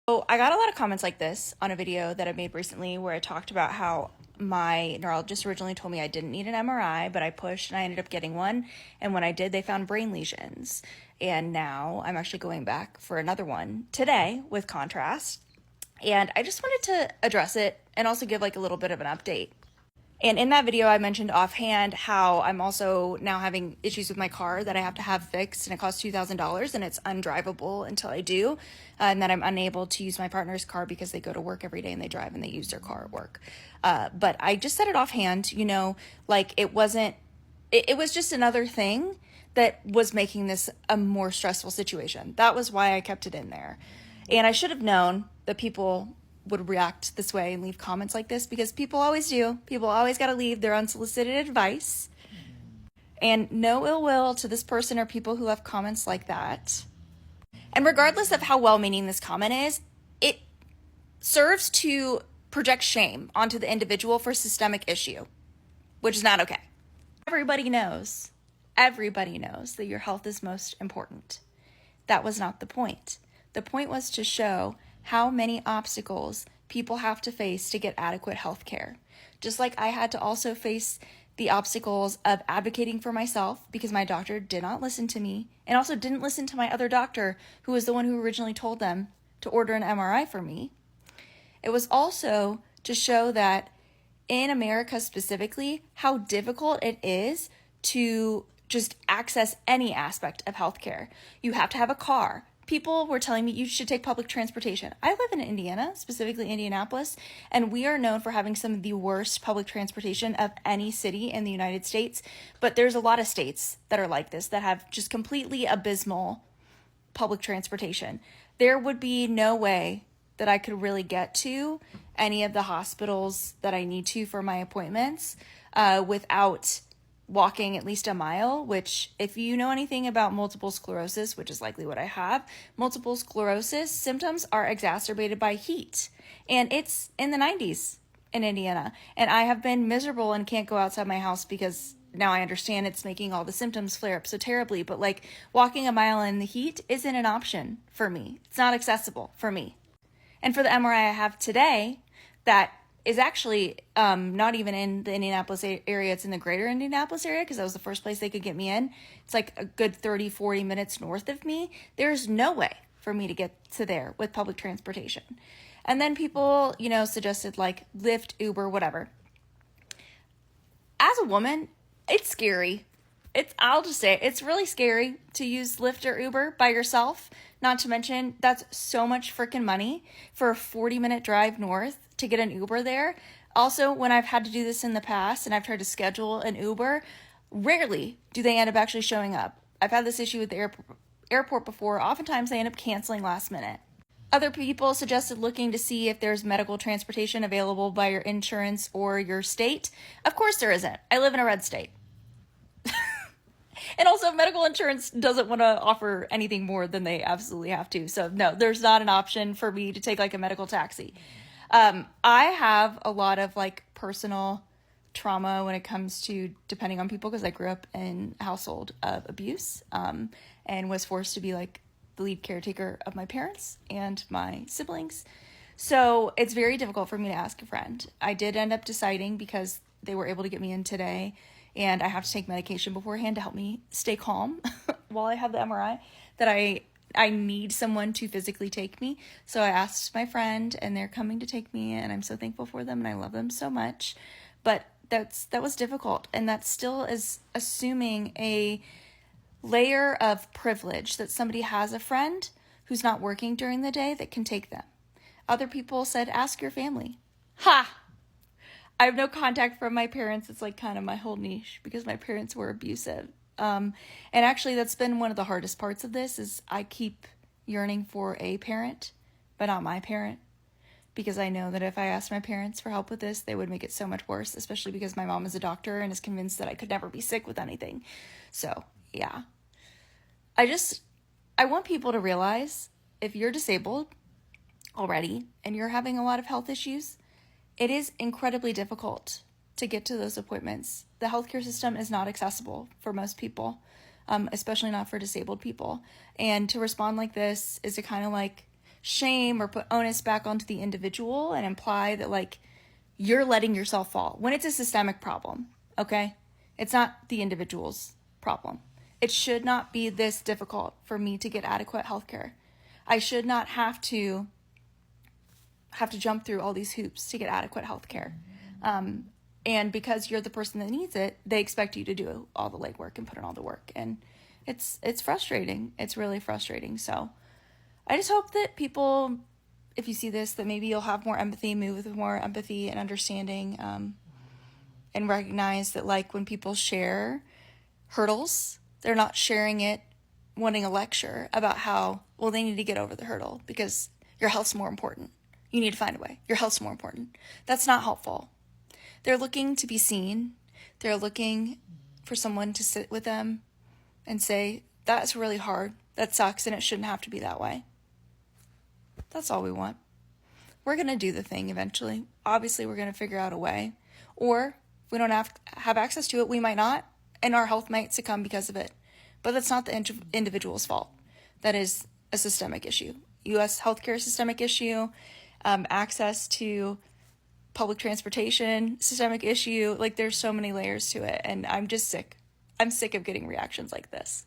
So I got a lot of comments like this on a video that I made recently where I talked about how my neurologist originally told me I didn't need an MRI, but I pushed and I ended up getting one. And when I did, they found brain lesions. And now I'm actually going back for another one today with contrast. And I just wanted to address it and also give like a little bit of an update. And in that video, I mentioned offhand how I'm also now having issues with my car that I have to have fixed, and it costs $2,000 and it's undrivable until I do, and that I'm unable to use my partner's car because they go to work every day and they drive and they use their car at work. But I just said it offhand, like it wasn't, it was just another thing that was making this a more stressful situation. That was why I kept it in there. And I should have known that people would react this way and leave comments like this, because people always do. People always got to leave their unsolicited advice. And no ill will to this person or people who left comments like that. And regardless of how well-meaning this comment is, it serves to project shame onto the individual for a systemic issue, which is not okay. Everybody knows that your health is most important. That was not the point. The point was to show how many obstacles people have to face to get adequate health care. Just like I had to also face the obstacles of advocating for myself because my doctor did not listen to me, and also didn't listen to my other doctor, who was the one who originally told them to order an MRI for me. It was also to show that in America specifically, how difficult it is to just access any aspect of healthcare. You have to have a car. People were telling me you should take public transportation. I live in Indiana, specifically Indianapolis, and we are known for having some of the worst public transportation of any city in the United States. But there's a lot of states that are like this, that have just completely abysmal public transportation. There would be no way that I could really get to any of the hospitals that I need to for my appointments without walking at least a mile, which, if you know anything about multiple sclerosis, which is likely what I have, multiple sclerosis symptoms are exacerbated by heat. And it's in the 90s in Indiana. And I have been miserable and can't go outside my house because now I understand it's making all the symptoms flare up so terribly. But like, walking a mile in the heat isn't an option for me. It's not accessible for me. And for the MRI I have today, that is actually not even in the Indianapolis area. It's in the greater Indianapolis area, because that was the first place they could get me in. It's like a good 30, 40 minutes north of me. There's no way for me to get to there with public transportation. And then people, suggested like Lyft, Uber, whatever. As a woman, it's scary. I'll just say it's really scary to use Lyft or Uber by yourself. Not to mention, that's so much freaking money for a 40-minute drive north to get an Uber there. Also, when I've had to do this in the past and I've tried to schedule an Uber, rarely do they end up actually showing up. I've had this issue with the airport before. Oftentimes they end up canceling last minute. Other people suggested looking to see if there's medical transportation available by your insurance or your state. Of course there isn't. I live in a red state. And also, medical insurance doesn't want to offer anything more than they absolutely have to. So no, there's not an option for me to take like a medical taxi. I have a lot of like personal trauma when it comes to depending on people, because I grew up in a household of abuse and was forced to be like the lead caretaker of my parents and my siblings. So it's very difficult for me to ask a friend. I did end up deciding, because they were able to get me in today, and I have to take medication beforehand to help me stay calm while I have the MRI, that I need someone to physically take me. So I asked my friend, and they're coming to take me, and I'm so thankful for them, and I love them so much. But that was difficult, and that still is assuming a layer of privilege that somebody has a friend who's not working during the day that can take them. Other people said, ask your family. Ha! I have no contact from my parents. It's like kind of my whole niche, because my parents were abusive. And actually that's been one of the hardest parts of this, is I keep yearning for a parent, but not my parent, because I know that if I asked my parents for help with this, they would make it so much worse, especially because my mom is a doctor and is convinced that I could never be sick with anything. So yeah, I want people to realize, if you're disabled already and you're having a lot of health issues, it is incredibly difficult to get to those appointments. The healthcare system is not accessible for most people, especially not for disabled people. And to respond like this is to kind of like shame or put onus back onto the individual and imply that like you're letting yourself fall when it's a systemic problem, okay? It's not the individual's problem. It should not be this difficult for me to get adequate health care. I should not have to jump through all these hoops to get adequate health care. And because you're the person that needs it, they expect you to do all the legwork and put in all the work. And it's frustrating. It's really frustrating. So I just hope that people, if you see this, that maybe you'll have more empathy, move with more empathy and understanding, and recognize that like when people share hurdles, they're not sharing it wanting a lecture about how, well, they need to get over the hurdle because your health's more important. You need to find a way. Your health's more important. That's not helpful. They're looking to be seen. They're looking for someone to sit with them and say, that's really hard. That sucks and it shouldn't have to be that way. That's all we want. We're going to do the thing eventually. Obviously, we're going to figure out a way. Or if we don't have access to it, we might not, and our health might succumb because of it. But that's not the individual's fault. That is a systemic issue. U.S. healthcare systemic issue, access to public transportation, systemic issue. Like there's so many layers to it, and I'm just sick. I'm sick of getting reactions like this.